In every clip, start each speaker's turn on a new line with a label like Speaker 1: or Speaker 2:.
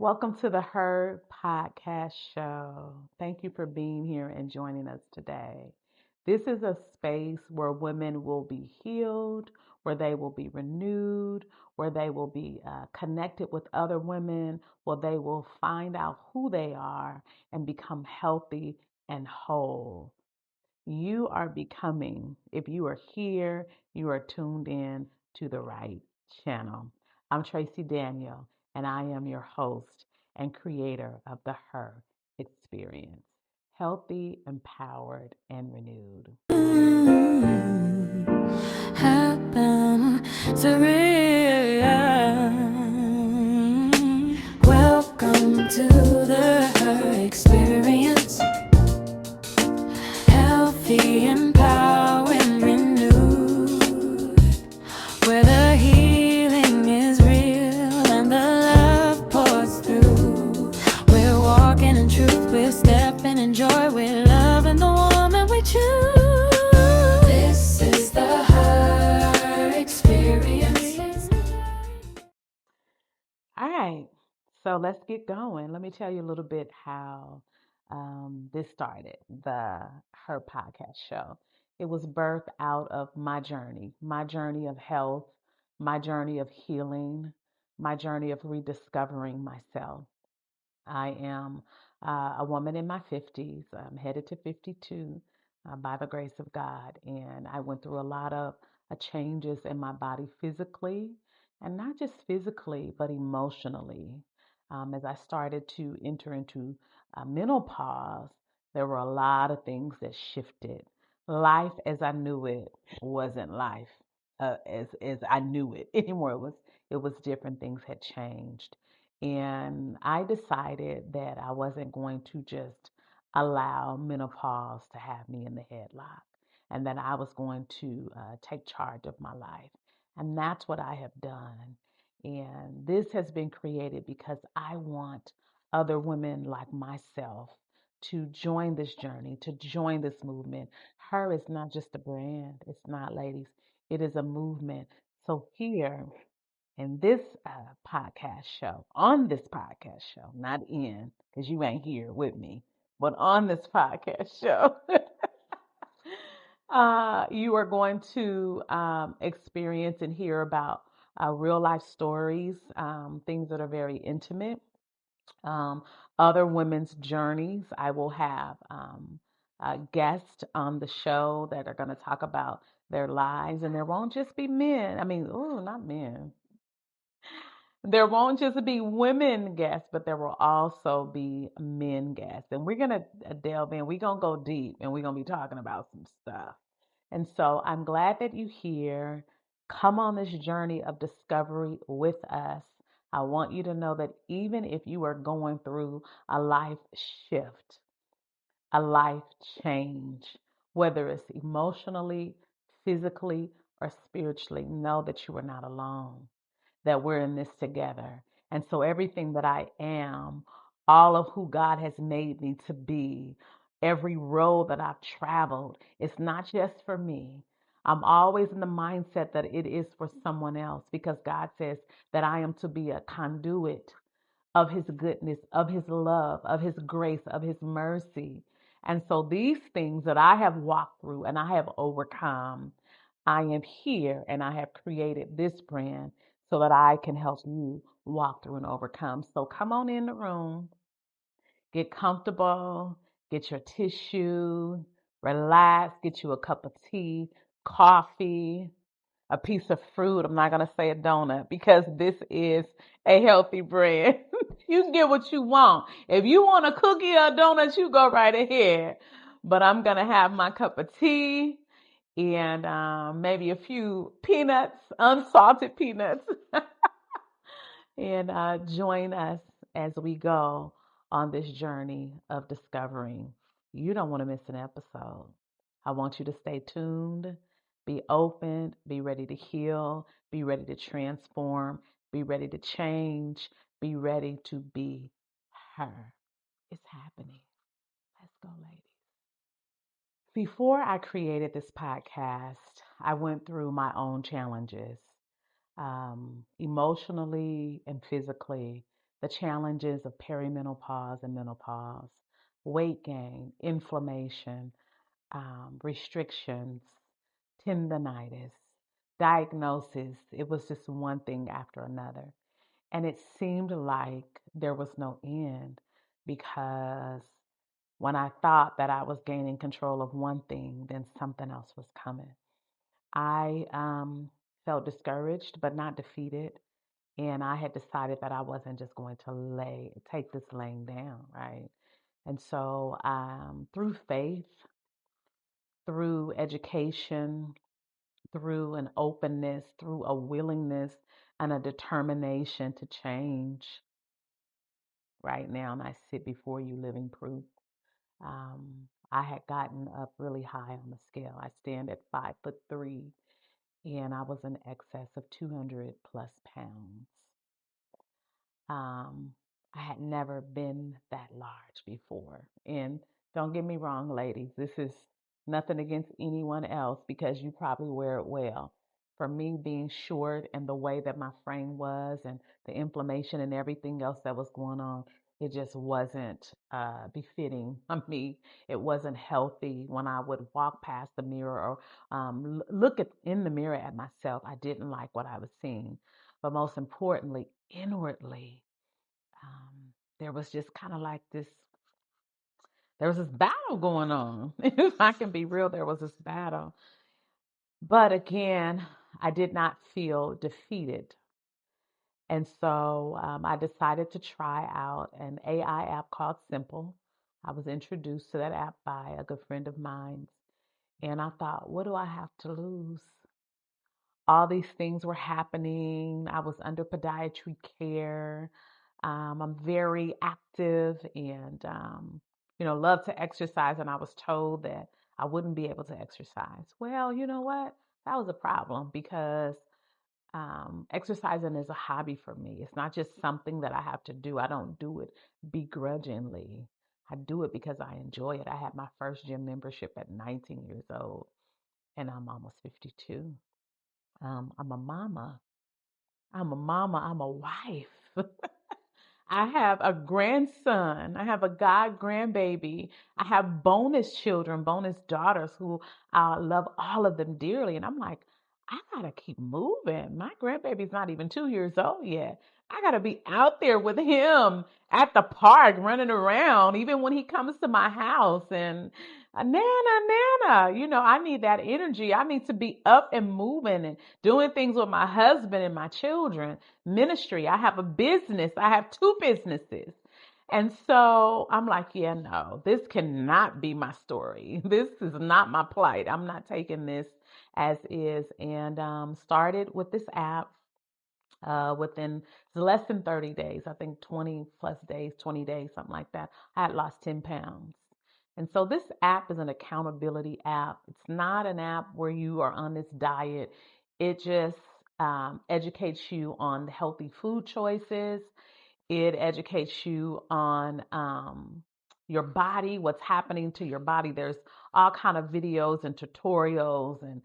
Speaker 1: Welcome to the Her Podcast Show. Thank you for being here and joining us today. This is a space where women will be healed, where they will be renewed, where they will be connected with other women, where they will find out who they are and become healthy and whole. You are becoming, if you are here, you are tuned in to the right channel. I'm Tracy Daniel, and I am your host and creator of the Her Experience. Healthy, empowered, and renewed.
Speaker 2: Happen surreal. Welcome to the Her Experience. Healthy, empowered, renewed. Where the healing is real and the love pours through. We're walking in truth, we're stepping in joy, we're loving the woman we choose. This is the Her Experience.
Speaker 1: All right, so let's get going. Let me tell you a little bit how this started, the Her Podcast Show. It was birthed out of my journey of health, my journey of healing, my journey of rediscovering myself. I am a woman in my 50s. I'm headed to 52 by the grace of God. And I went through a lot of changes in my body physically, and not just physically, but emotionally. As I started to enter into menopause, there were a lot of things that shifted. Life as I knew it wasn't life as I knew it anymore. It was different. Things had changed. And I decided that I wasn't going to just allow menopause to have me in the headlock, and that I was going to take charge of my life. And that's what I have done. And this has been created because I want other women like myself to join this journey, to join this movement. Her is not just a brand, it's not, ladies, it is a movement. So here, in this podcast show, on this podcast show, not in, because you ain't here with me, but on this podcast show, you are going to experience and hear about real life stories, things that are very intimate, um, other women's journeys. I will have guests on the show that are going to talk about their lives, and there won't just be men. I mean, oh, not men. There won't just be women guests, but there will also be men guests. And we're going to delve in. We're going to go deep and we're going to be talking about some stuff. And so I'm glad that you're here. Come on this journey of discovery with us. I want you to know that even if you are going through a life shift, a life change, whether it's emotionally, physically, or spiritually, know that you are not alone, that we're in this together. And so everything that I am, all of who God has made me to be, every road that I've traveled, it's not just for me. I'm always in the mindset that it is for someone else, because God says that I am to be a conduit of his goodness, of his love, of his grace, of his mercy. And so these things that I have walked through and I have overcome, I am here and I have created this brand so that I can help you walk through and overcome. So come on in the room, get comfortable, get your tissue, relax, get you a cup of tea, coffee, a piece of fruit. I'm not going to say a donut because this is a healthy brand. You can get what you want. If you want a cookie or a donut, you go right ahead. But I'm going to have my cup of tea and maybe a few peanuts, unsalted peanuts, and join us as we go on this journey of discovering. You don't want to miss an episode. I want you to stay tuned, be open, be ready to heal, be ready to transform, be ready to change, be ready to be her. It's happening. Let's go, ladies. Before I created this podcast, I went through my own challenges, emotionally and physically. the challenges of perimenopause and menopause, weight gain, inflammation, restrictions, tendonitis, diagnosis. It was just one thing after another. And it seemed like there was no end because when I thought that I was gaining control of one thing, then something else was coming. I felt discouraged, but not defeated. And I had decided that I wasn't just going to take this laying down, right? And so, through faith, through education, through an openness, through a willingness and a determination to change, right now, and I sit before you living proof. I had gotten up really high on the scale. I stand at 5'3", and I was in excess of 200 plus pounds. Um, I had never been that large before. And don't get me wrong, ladies, this is nothing against anyone else because you probably wear it well. For me, being short and the way that my frame was and the inflammation and everything else that was going on, it just wasn't befitting of me. It wasn't healthy when I would walk past the mirror or look in the mirror at myself. I didn't like what I was seeing. But most importantly, inwardly, there was just kind of like there was this battle going on. If I can be real, there was this battle. But again, I did not feel defeated. And so I decided to try out an AI app called Simple. I was introduced to that app by a good friend of mine. And I thought, what do I have to lose? All these things were happening. I was under podiatry care. I'm very active and, love to exercise. And I was told that I wouldn't be able to exercise. Well, you know what? That was a problem because exercising is a hobby for me. It's not just something that I have to do. I don't do it begrudgingly. I do it because I enjoy it. I had my first gym membership at 19 years old, and I'm almost 52. I'm a mama. I'm a mama. I'm a wife. I have a grandson. I have a god grandbaby. I have bonus children, bonus daughters who I love all of them dearly. And I'm like, I gotta keep moving. My grandbaby's not even 2 years old yet. I gotta be out there with him at the park, running around, even when he comes to my house. And Nana, I need that energy. I need to be up and moving and doing things with my husband and my children. Ministry. I have a business. I have two businesses. And so I'm like, yeah, no, this cannot be my story. This is not my plight. I'm not taking this as is. And started with this app within less than 30 days. I think 20 plus days, 20 days, something like that. I had lost 10 pounds. And so this app is an accountability app. It's not an app where you are on this diet. It just educates you on healthy food choices. It educates you on your body, what's happening to your body. There's all kind of videos and tutorials and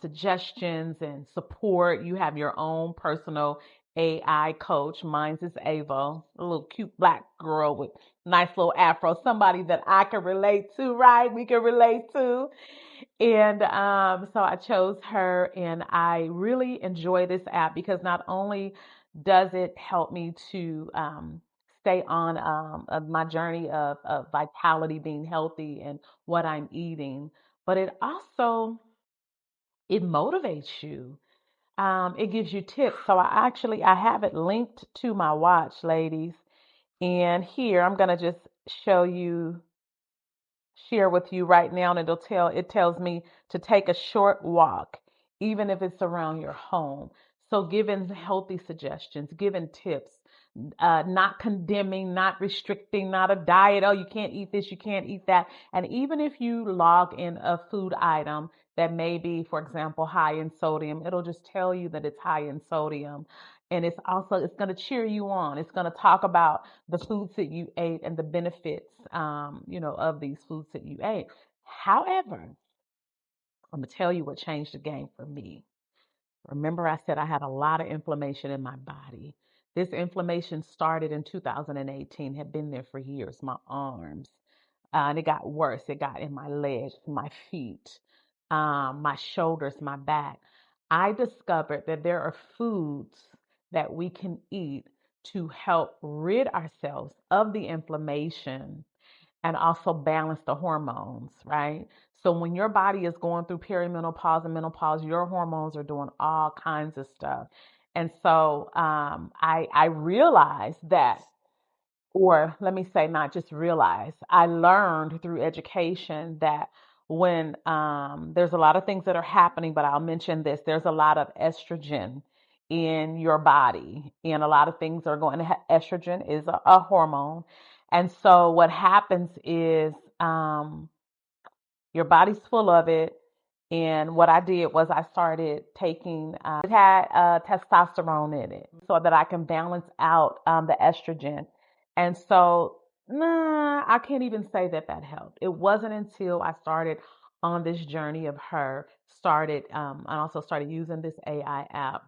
Speaker 1: suggestions and support. You have your own personal AI coach. Mine's is Ava, a little cute black girl with nice little afro. Somebody that I can relate to, right? We can relate to. And so I chose her, and I really enjoy this app because not only does it help me to stay on my journey of vitality, being healthy, and what I'm eating, but it motivates you. It gives you tips. So I have it linked to my watch, ladies. And here I'm gonna just show you share with you right now, and it tells me to take a short walk, even if it's around your home. So giving healthy suggestions, giving tips, not condemning, not restricting, not a diet. Oh, you can't eat this, you can't eat that. And even if you log in a food item that may be, for example, high in sodium, it'll just tell you that it's high in sodium. And it's going to cheer you on. It's going to talk about the foods that you ate and the benefits, of these foods that you ate. However, I'm going to tell you what changed the game for me. Remember, I said I had a lot of inflammation in my body. This inflammation started in 2018, had been there for years, my arms. And it got worse. It got in my legs, my feet, my shoulders, my back. I discovered that there are foods that we can eat to help rid ourselves of the inflammation and also balance the hormones, right? So when your body is going through perimenopause and menopause, your hormones are doing all kinds of stuff. And so I realized that, or let me say, not just realize, I learned through education that when there's a lot of things that are happening, but I'll mention this, there's a lot of estrogen in your body, and a lot of things are going to estrogen is a hormone. And so what happens is your body's full of it. And what I did was I started taking, it had testosterone in it so that I can balance out the estrogen. And so, nah, I can't even say that that helped. It wasn't until I started on this journey of I also started using this AI app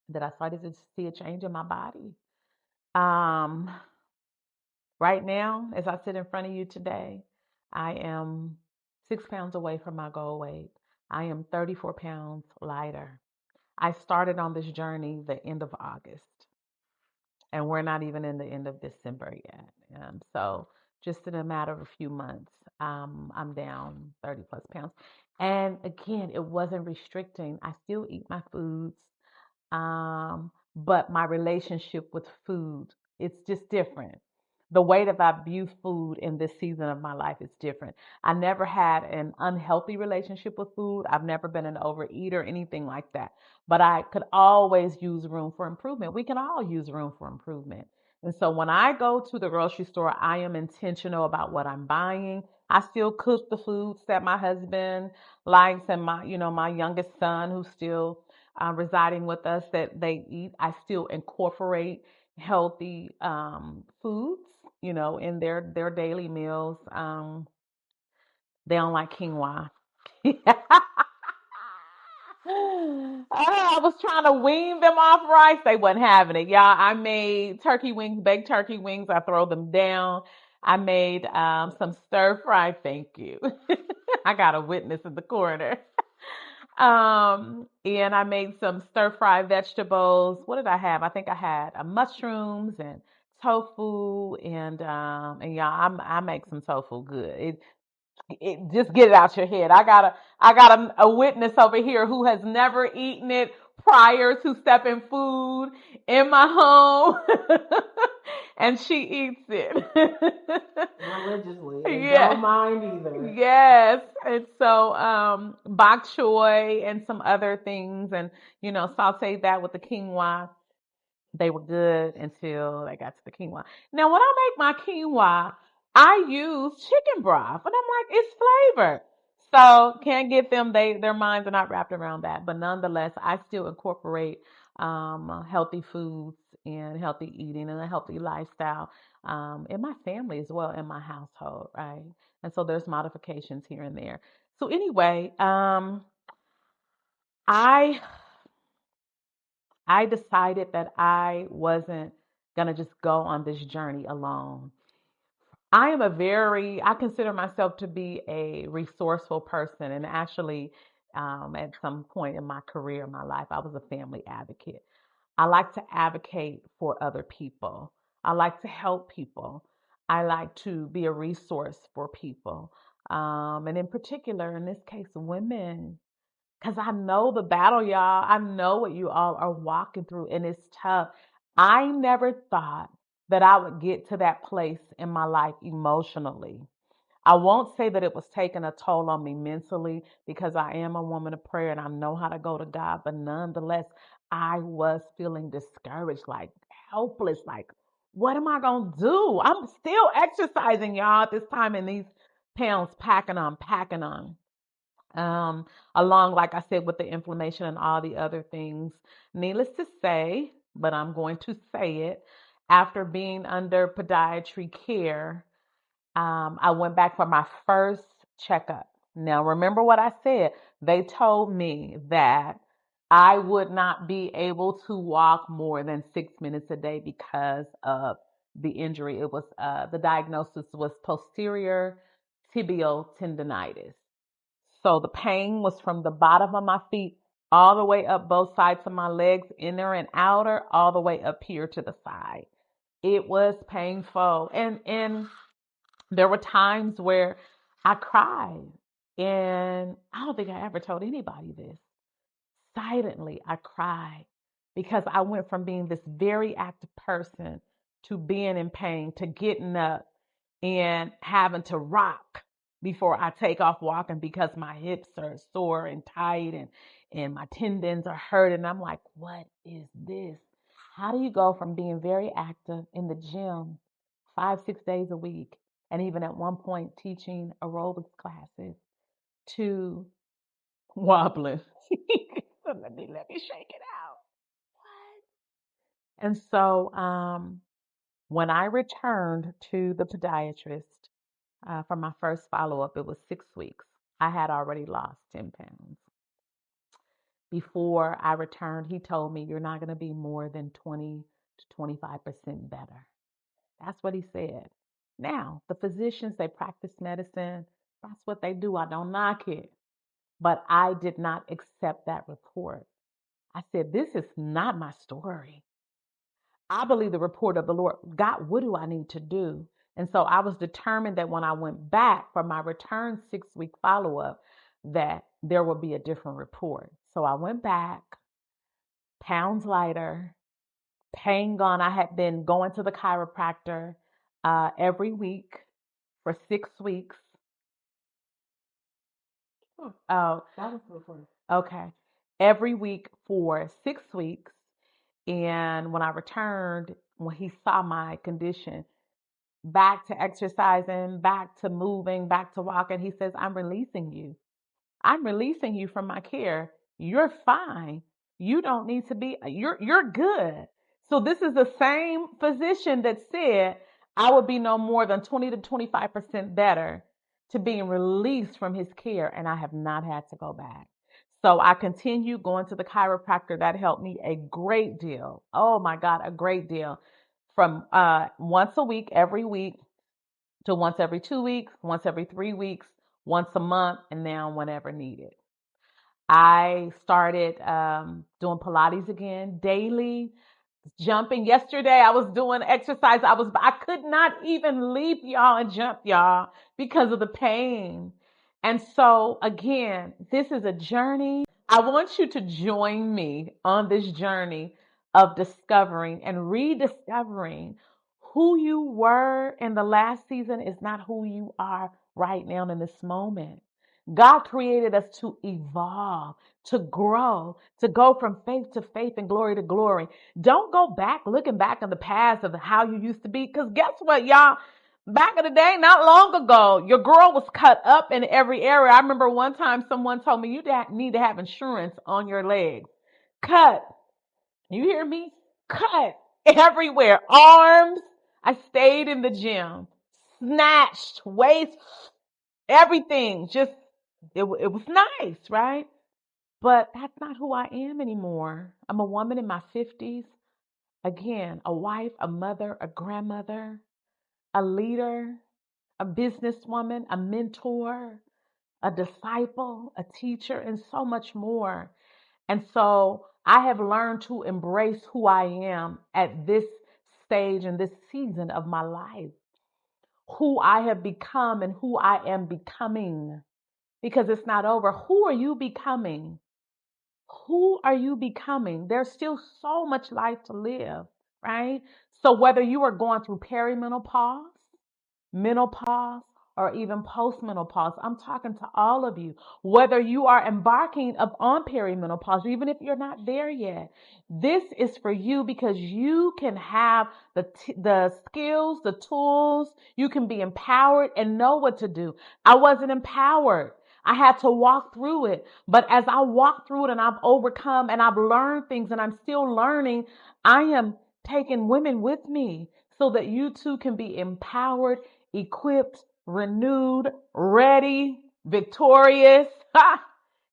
Speaker 1: that I started to see a change in my body. Um, Right now, as I sit in front of you today, I am 6 pounds away from my goal weight. I am 34 pounds lighter. I started on this journey the end of August, and we're not even in the end of December yet. So, just in a matter of a few months, I'm down 30 plus pounds. And again, it wasn't restricting. I still eat my foods. But my relationship with food, it's just different. The way that I view food in this season of my life is different. I never had an unhealthy relationship with food. I've never been an overeater, anything like that. But I could always use room for improvement. We can all use room for improvement. And so when I go to the grocery store, I am intentional about what I'm buying. I still cook the foods that my husband likes, and my youngest son, who's still residing with us, that they eat. I still incorporate healthy foods, in their daily meals. They don't like quinoa. I was trying to wean them off rice. They wasn't having it. Y'all, I made turkey wings, baked turkey wings. I throw them down. I made some stir fry. Thank you. I got a witness in the corner. And I made some stir fry vegetables. What did I have? I think I had mushrooms and tofu, and yeah, I make some tofu good. It just get it out your head. I got a witness over here who has never eaten it prior to stepping food in my home, and she eats it
Speaker 3: religiously and
Speaker 1: yeah.
Speaker 3: don't mind either.
Speaker 1: Yes. And so bok choy and some other things, and saute that with the quinoa. They were good until they got to the quinoa. Now, when I make my quinoa, I use chicken broth, and I'm like, it's flavored. So can't get them. Their minds are not wrapped around that. But nonetheless, I still incorporate healthy foods and healthy eating and a healthy lifestyle in my family as well, in my household, right? And so there's modifications here and there. So anyway, I I decided that I wasn't going to just go on this journey alone. I consider myself to be a resourceful person. And actually, at some point in my career, my life, I was a family advocate. I like to advocate for other people. I like to help people. I like to be a resource for people. And in particular, in this case, women. Because I know the battle, y'all. I know what you all are walking through, and it's tough. I never thought that I would get to that place in my life emotionally. I won't say that it was taking a toll on me mentally because I am a woman of prayer and I know how to go to God, but nonetheless, I was feeling discouraged, like helpless, like, what am I going to do? I'm still exercising, y'all, at this time, and these pounds packing on, packing on um, along, like I said, with the inflammation and all the other things. Needless to say, but I'm going to say it, after being under podiatry care, I went back for my first checkup. Now, remember what I said. They told me that I would not be able to walk more than 6 minutes a day because of the injury. It was the diagnosis was posterior tibial tendonitis. So the pain was from the bottom of my feet all the way up both sides of my legs, inner and outer, all the way up here to the side. It was painful. And there were times where I cried. And I don't think I ever told anybody this. Silently, I cried because I went from being this very active person to being in pain, to getting up and having to rock before I take off walking because my hips are sore and tight and my tendons are hurting. I'm like, what is this? How do you go from being very active in the gym 5, 6 days a week, and even at one point teaching aerobics classes, to wobbling? Let me shake it out. What? And so when I returned to the podiatrist for my first follow up, it was 6 weeks. I had already lost 10 pounds. Before I returned, he told me you're not going to be more than 20 to 25% better. That's what he said. Now, the physicians, they practice medicine. That's what they do. I don't knock it. But I did not accept that report. I said, this is not my story. I believe the report of the Lord. God, what do I need to do? And so I was determined that when I went back for my return 6 week follow up, that there would be a different report. So I went back, pounds lighter, pain gone. I had been going to the chiropractor every week for 6 weeks.
Speaker 3: That was the first.
Speaker 1: Okay. Every week for 6 weeks. And when I returned, when he saw my condition, back to exercising, back to moving, back to walking, he says, I'm releasing you. I'm releasing you from my care. You're fine. You don't need to be, you're good. So this is the same physician that said I would be no more than 20 to 25% better to being released from his care. And I have not had to go back. So I continue going to the chiropractor. That helped me a great deal. Oh my God, a great deal. From once a week, every week, to once every 2 weeks, once every 3 weeks, once a month, and now whenever needed. I started doing Pilates again daily, jumping. Yesterday I was doing exercise. I could not even leap, y'all, and jump, y'all, because of the pain. And so again, this is a journey. I want you to join me on this journey of discovering and rediscovering who you were in the last season is not who you are right now in this moment. God created us to evolve, to grow, to go from faith to faith and glory to glory. Don't go back looking back in the past of how you used to be. Because guess what, y'all? Back in the day, not long ago, your girl was cut up in every area. I remember one time someone told me you need to have insurance on your legs. Cut. You hear me? Cut everywhere. Arms. I stayed in the gym. Snatched. Waist. Everything. Just, it was nice, right? But that's not who I am anymore. I'm a woman in my 50s. Again, a wife, a mother, a grandmother, a leader, a businesswoman, a mentor, a disciple, a teacher, and so much more. And so I have learned to embrace who I am at this stage and this season of my life, who I have become and who I am becoming, because it's not over. Who are you becoming? Who are you becoming? There's still so much life to live, right? So whether you are going through perimenopause, menopause, or even postmenopause, I'm talking to all of you. Whether you are embarking upon perimenopause, even if you're not there yet, this is for you because you can have the skills, the tools. You can be empowered and know what to do. I wasn't empowered. I had to walk through it. But as I walk through it and I've overcome and I've learned things and I'm still learning, I am taking women with me so that you too can be empowered, equipped, renewed, ready, victorious.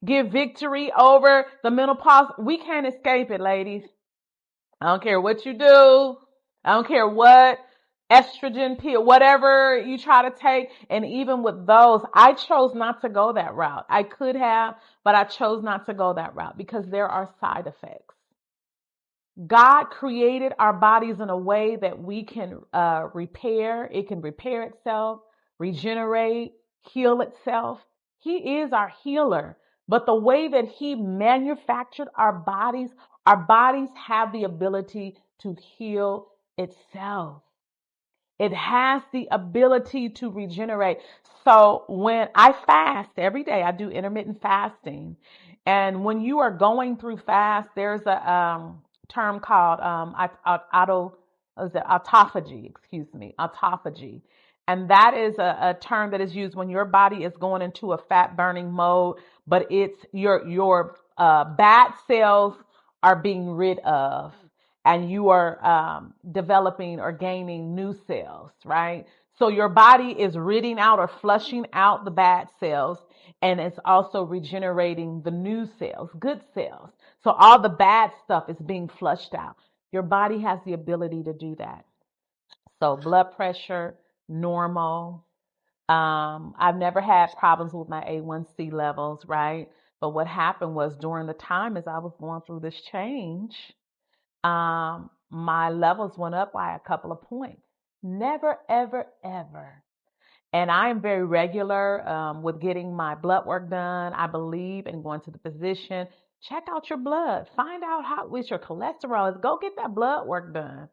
Speaker 1: get victory over the menopause. We can't escape it, ladies. I don't care what you do. I don't care what estrogen pill, whatever you try to take. And even with those, I chose not to go that route. I could have, but I chose not to go that route because there are side effects. God created our bodies in a way that we can repair. It can repair itself, regenerate, heal itself. He is our healer. But the way that He manufactured our bodies have the ability to heal itself. It has the ability to regenerate. So when I fast every day, I do intermittent fasting. And when you are going through fast, there's a term called autophagy, excuse me, autophagy. And that is a term that is used when your body is going into a fat burning mode, but it's your bad cells are being rid of and you are developing or gaining new cells, right? So your body is ridding out or flushing out the bad cells, and it's also regenerating the new cells, good cells. So all the bad stuff is being flushed out. Your body has the ability to do that. So blood pressure, normal. I've never had problems with my A1C levels, right? But what happened was during the time as I was going through this change, my levels went up by a couple of points. Never, ever, ever. And I am very regular with getting my blood work done. I believe in going to the physician. Check out your blood. Find out how what your cholesterol is. Go get that blood work done.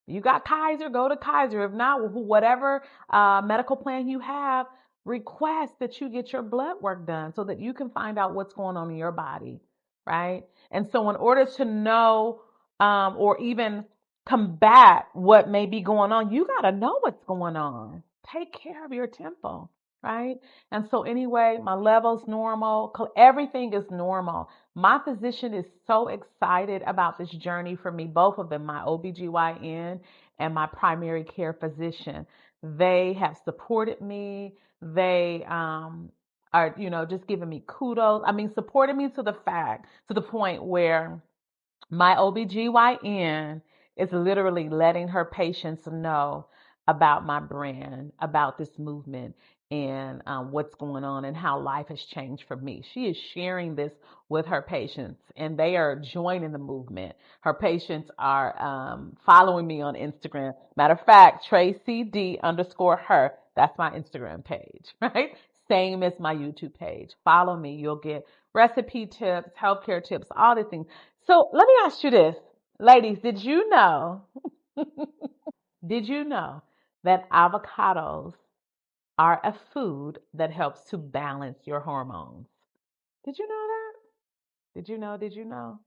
Speaker 1: You got Kaiser, go to Kaiser. If not, whatever medical plan you have, request that you get your blood work done so that you can find out what's going on in your body, right? And so, in order to know or even combat what may be going on, you got to know what's going on. Take care of your temple, right? And so, anyway, my level's normal. Everything is normal. My physician is so excited about this journey for me, both of them, my OBGYN and my primary care physician. They have supported me. They are, just giving me kudos. I mean, supporting me to the point where my OBGYN is literally letting her patients know about my brand, about this movement, and what's going on and how life has changed for me. She is sharing this with her patients, and they are joining the movement. Her patients are following me on Instagram. Matter of fact, Tracy D underscore her. That's my Instagram page, right? Same as my YouTube page. Follow me. You'll get recipe tips, healthcare tips, all the things. So let me ask you this, ladies, did you know that avocados are a food that helps to balance your hormones? Did you know that? Did you know? Did you know?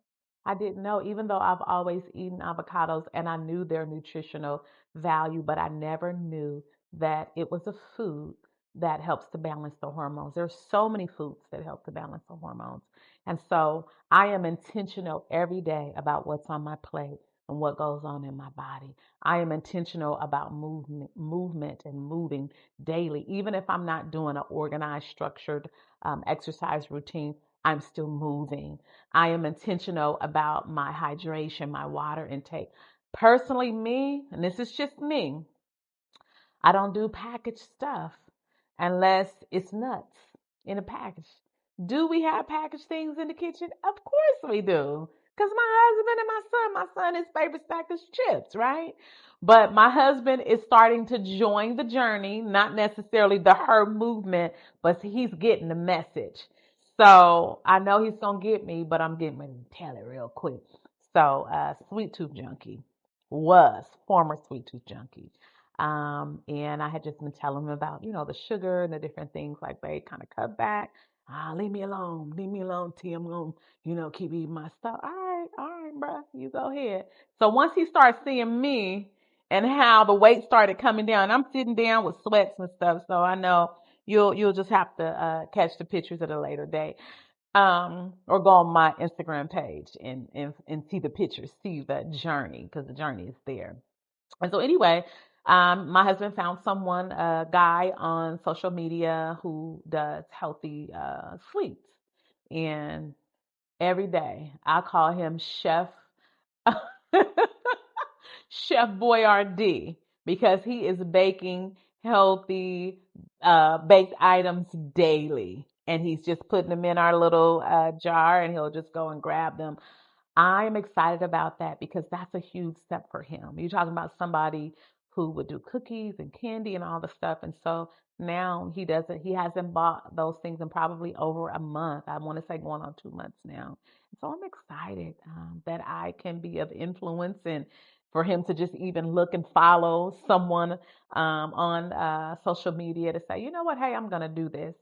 Speaker 1: I didn't know, even though I've always eaten avocados and I knew their nutritional value, but I never knew that it was a food that helps to balance the hormones. There's so many foods that help to balance the hormones. And so I am intentional every day about what's on my plate and what goes on in my body. I am intentional about movement and moving daily. Even if I'm not doing an organized, structured exercise routine, I'm still moving. I am intentional about my hydration, my water intake. Personally, me, and this is just me, I don't do packaged stuff unless it's nuts in a package. Do we have packaged things in the kitchen? Of course we do. Because my husband and my son, his favorite snack is chips, right? But my husband is starting to join the journey, not necessarily the her movement, but he's getting the message. So I know he's going to get me, but I'm getting ready to tell it real quick. So, Sweet Tooth Junkie was former Sweet Tooth Junkie. And I had just been telling him about, the sugar and the different things like they kind of cut back. Leave me alone, T. I'm gonna, keep eating my stuff. All right, bro, you go ahead. So once he starts seeing me and how the weight started coming down, I'm sitting down with sweats and stuff. So I know you'll just have to catch the pictures at a later date. Or go on my Instagram page and see the pictures, see the journey, because the journey is there. And so anyway, my husband found someone, a guy on social media who does healthy sweets. And every day I call him Chef Chef Boyardee because he is baking healthy baked items daily. And he's just putting them in our little jar and he'll just go and grab them. I'm excited about that because that's a huge step for him. You're talking about somebody who would do cookies and candy and all the stuff. And so now he hasn't bought those things in probably over a month. I want to say going on 2 months now. So I'm excited that I can be of influence and for him to just even look and follow someone on social media to say, you know what, hey, I'm going to do this.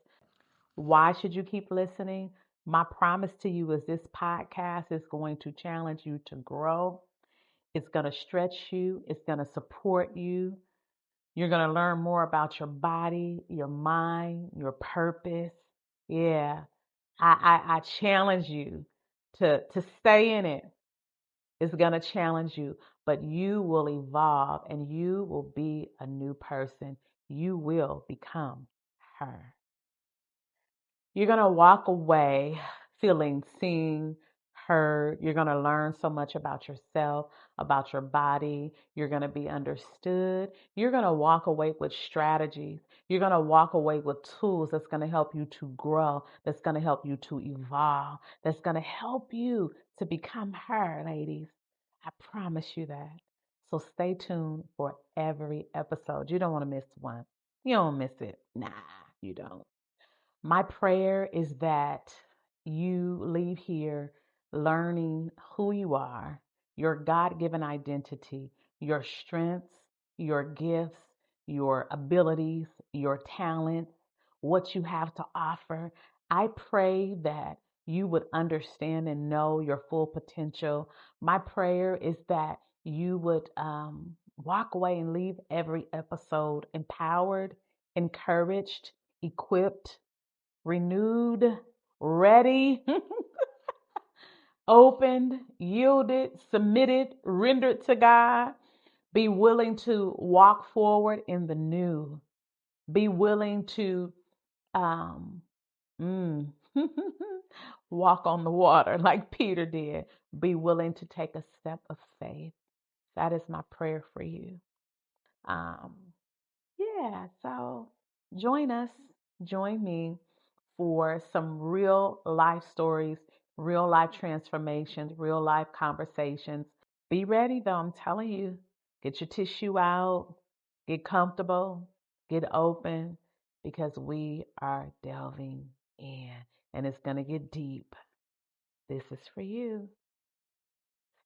Speaker 1: Why should you keep listening? My promise to you is this podcast is going to challenge you to grow. It's going to stretch you. It's going to support you. You're going to learn more about your body, your mind, your purpose. Yeah. I challenge you to stay in it. It's going to challenge you, but you will evolve and you will be a new person. You will become her. You're going to walk away feeling seen, heard. You're going to learn so much about yourself, about your body. You're going to be understood. You're going to walk away with strategies. You're going to walk away with tools that's going to help you to grow, that's going to help you to evolve, that's going to help you to become her, ladies. I promise you that. So stay tuned for every episode. You don't want to miss one. You don't miss it. Nah, you don't. My prayer is that you leave here learning who you are, your God given identity, your strengths, your gifts, your abilities, your talents, what you have to offer. I pray that you would understand and know your full potential. My prayer is that you would walk away and leave every episode empowered, encouraged, equipped, renewed, ready, opened, yielded, submitted, rendered to God. Be willing to walk forward in the new. Be willing to um, mm, walk on the water like Peter did. Be willing to take a step of faith. That is my prayer for you. Um, Yeah, so join us, join me for some real life stories, real life transformations, real life conversations. Be ready though, I'm telling you. Get your tissue out, get comfortable, get open, because we are delving in and it's going to get deep. This is for you.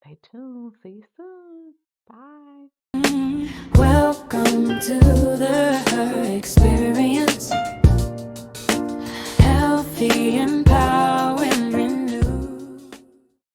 Speaker 1: Stay tuned. See you soon. Bye.
Speaker 2: Welcome to the her experience. Healthy and powerful.